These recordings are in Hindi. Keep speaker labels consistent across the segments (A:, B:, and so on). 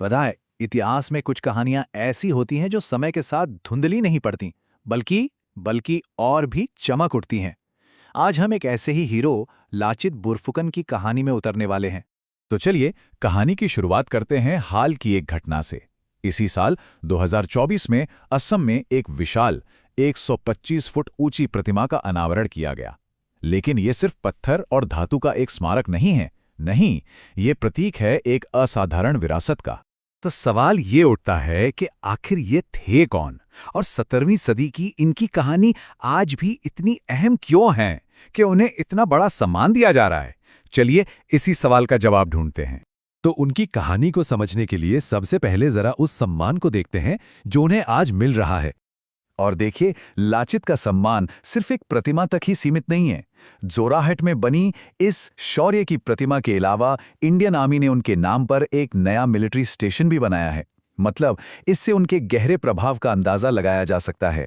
A: पता है, इतिहास में कुछ कहानियां ऐसी होती हैं जो समय के साथ धुंधली नहीं पड़ती, बल्कि बल्कि और भी चमक उठती हैं। आज हम एक ऐसे ही हीरो लाचित बोरफुकन की कहानी में उतरने वाले हैं।
B: तो चलिए कहानी की शुरुआत करते हैं हाल की एक घटना से। इसी साल 2024 में असम में एक विशाल 125 फुट ऊंची प्रतिमा का अनावरण किया गया। लेकिन ये सिर्फ पत्थर और धातु का एक स्मारक नहीं है। नहीं, ये प्रतीक है एक असाधारण विरासत का।
A: तो सवाल ये उठता है कि आखिर ये थे कौन और 17वीं सदी की इनकी कहानी आज भी इतनी अहम क्यों है कि उन्हें इतना बड़ा सम्मान दिया जा रहा है। चलिए इसी सवाल का जवाब ढूंढते हैं।
B: तो उनकी कहानी को समझने के लिए सबसे पहले जरा उस सम्मान को देखते हैं जो उन्हें आज मिल रहा है।
A: और देखिए, लाचित का सम्मान सिर्फ एक प्रतिमा तक ही सीमित नहीं है। जोराहट में बनी इस शौर्य की प्रतिमा के अलावा इंडियन आर्मी ने उनके नाम पर एक नया मिलिट्री स्टेशन भी बनाया है। मतलब, इससे उनके गहरे प्रभाव का अंदाजा लगाया जा सकता है।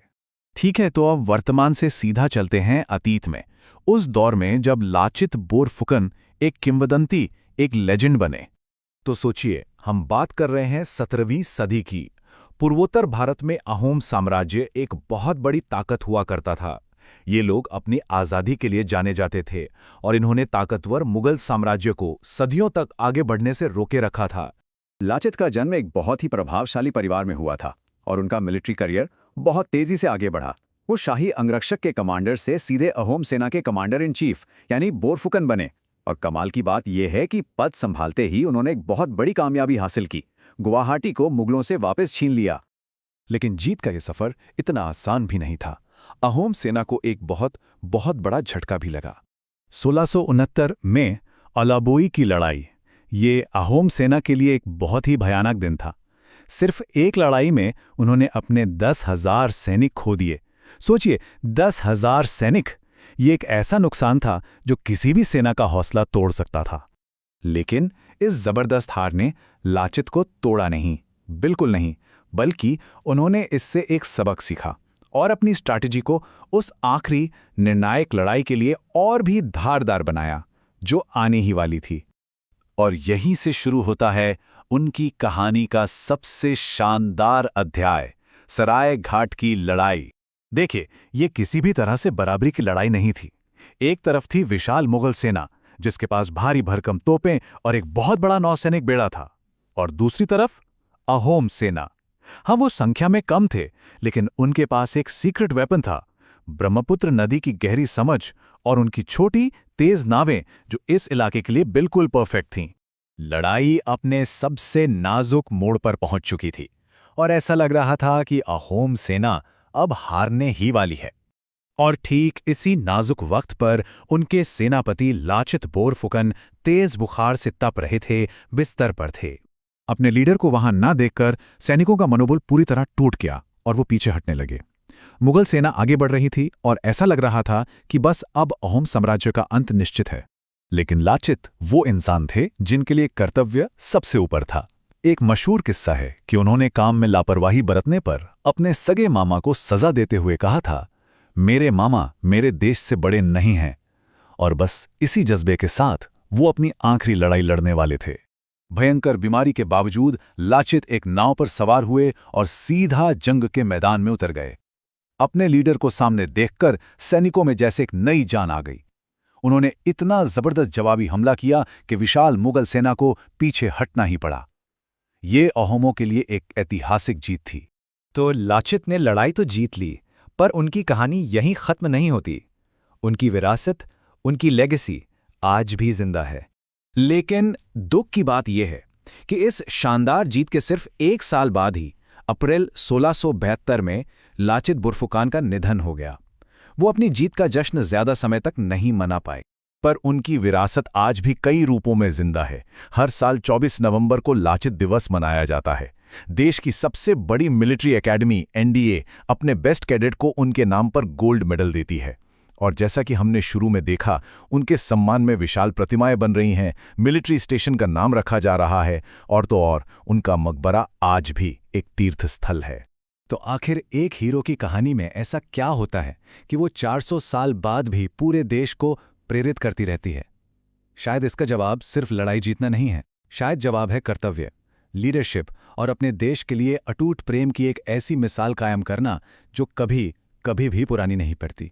B: ठीक है, तो अब वर्तमान से सीधा चलते हैं अतीत में, उस दौर में जब लाचित बोरफुकन एक किंवदंती, एक लेजेंड बने।
A: तो सोचिए, हम बात कर रहे हैं 17वीं सदी की। पूर्वोत्तर भारत में अहोम साम्राज्य एक बहुत बड़ी ताकत हुआ करता था। ये लोग अपनी आज़ादी के लिए जाने जाते थे और इन्होंने ताकतवर मुगल साम्राज्य को सदियों तक आगे बढ़ने से रोके रखा था। लाचित का जन्म एक बहुत ही प्रभावशाली परिवार में हुआ था और उनका मिलिट्री करियर बहुत तेजी से आगे बढ़ा। वो शाही अंगरक्षक के कमांडर से सीधे अहोम सेना के कमांडर इन चीफ यानी बोरफुकन बने। और कमाल की बात यह है कि पद संभालते ही उन्होंने एक बहुत बड़ी कामयाबी हासिल की। गुवाहाटी को मुगलों से वापस छीन लिया।
B: लेकिन जीत का यह सफर इतना आसान भी नहीं था। अहोम सेना को एक बहुत बहुत बड़ा झटका भी लगा।
A: 1669 में अलाबोई की लड़ाई, ये अहोम सेना के लिए एक बहुत ही भयानक दिन था। सिर्फ एक लड़ाई में उन्होंने अपने 10,000 सैनिक खो दिए। सोचिए, 10,000 सैनिक! ये एक ऐसा नुकसान था जो किसी भी सेना का हौसला तोड़ सकता था। लेकिन इस जबरदस्त हार ने लाचित को तोड़ा नहीं, बिल्कुल नहीं, बल्कि उन्होंने इससे एक सबक सीखा और अपनी स्ट्रैटेजी को उस आखिरी निर्णायक लड़ाई के लिए और भी धारदार बनाया जो आने ही वाली थी। और यहीं से शुरू होता है उनकी कहानी का सबसे शानदार अध्याय, सराय घाट की लड़ाई। देखिए, ये किसी भी तरह से बराबरी की लड़ाई नहीं थी। एक तरफ थी विशाल मुगल सेना जिसके पास भारी भरकम तोपें और एक बहुत बड़ा नौसैनिक बेड़ा था, और दूसरी तरफ अहोम सेना। हाँ, वो संख्या में कम थे, लेकिन उनके पास एक सीक्रेट वेपन था, ब्रह्मपुत्र नदी की गहरी समझ और उनकी छोटी तेज नावें जो इस इलाके के लिए बिल्कुल परफेक्ट थीं। लड़ाई अपने सबसे नाजुक मोड़ पर पहुंच चुकी थी और ऐसा लग रहा था कि अहोम सेना अब हारने ही वाली है। और ठीक इसी नाजुक वक्त पर उनके सेनापति लाचित बोरफुकन तेज बुखार से तप रहे थे, बिस्तर पर थे। अपने लीडर को वहां ना देखकर सैनिकों का मनोबल पूरी तरह टूट गया और वो पीछे हटने लगे। मुगल सेना आगे बढ़ रही थी और ऐसा लग रहा था कि बस अब अहोम साम्राज्य का अंत निश्चित है। लेकिन लाचित वो इंसान थे जिनके लिए कर्तव्य सबसे ऊपर था। एक मशहूर किस्सा है कि उन्होंने काम में लापरवाही बरतने पर अपने सगे मामा को सजा देते हुए कहा था, मेरे मामा मेरे देश से बड़े नहीं हैं। और बस इसी जज्बे के साथ वो अपनी आखिरी लड़ाई लड़ने वाले थे। भयंकर बीमारी के बावजूद लाचित एक नाव पर सवार हुए और सीधा जंग के मैदान में उतर गए। अपने लीडर को सामने देखकर सैनिकों में जैसे एक नई जान आ गई। उन्होंने इतना जबरदस्त जवाबी हमला किया कि विशाल मुगल सेना को पीछे हटना ही पड़ा। ये अहोमों के लिए एक ऐतिहासिक जीत थी।
C: तो लाचित ने लड़ाई तो जीत ली, पर उनकी कहानी यहीं खत्म नहीं होती। उनकी विरासत, उनकी लेगेसी आज भी जिंदा है। लेकिन दुख की बात यह है कि इस शानदार जीत के सिर्फ एक साल बाद ही अप्रैल 1672 में लाचित बोरफुकन का निधन हो गया। वो अपनी जीत का जश्न ज्यादा समय तक नहीं मना पाए।
A: पर उनकी विरासत आज भी कई रूपों में जिंदा है। हर साल 24 नवंबर को लाचित दिवस मनाया जाता है। देश की सबसे बड़ी मिलिट्री एकेडमी एनडीए अपने बेस्ट कैडेट को उनके नाम पर गोल्ड मेडल देती है। और जैसा कि हमने शुरू में देखा, उनके सम्मान में विशाल प्रतिमाएं बन रही हैं, मिलिट्री स्टेशन का नाम रखा जा रहा है, और तो और उनका मकबरा आज भी एक तीर्थ स्थल है। तो आखिर एक हीरो की कहानी में ऐसा क्या होता है कि वो 400 साल बाद भी पूरे देश को प्रेरित करती रहती है? शायद इसका जवाब सिर्फ लड़ाई जीतना नहीं है। शायद जवाब है कर्तव्य। लीडरशिप और अपने देश के लिए अटूट प्रेम की एक ऐसी मिसाल कायम करना जो कभी कभी भी पुरानी नहीं पड़ती।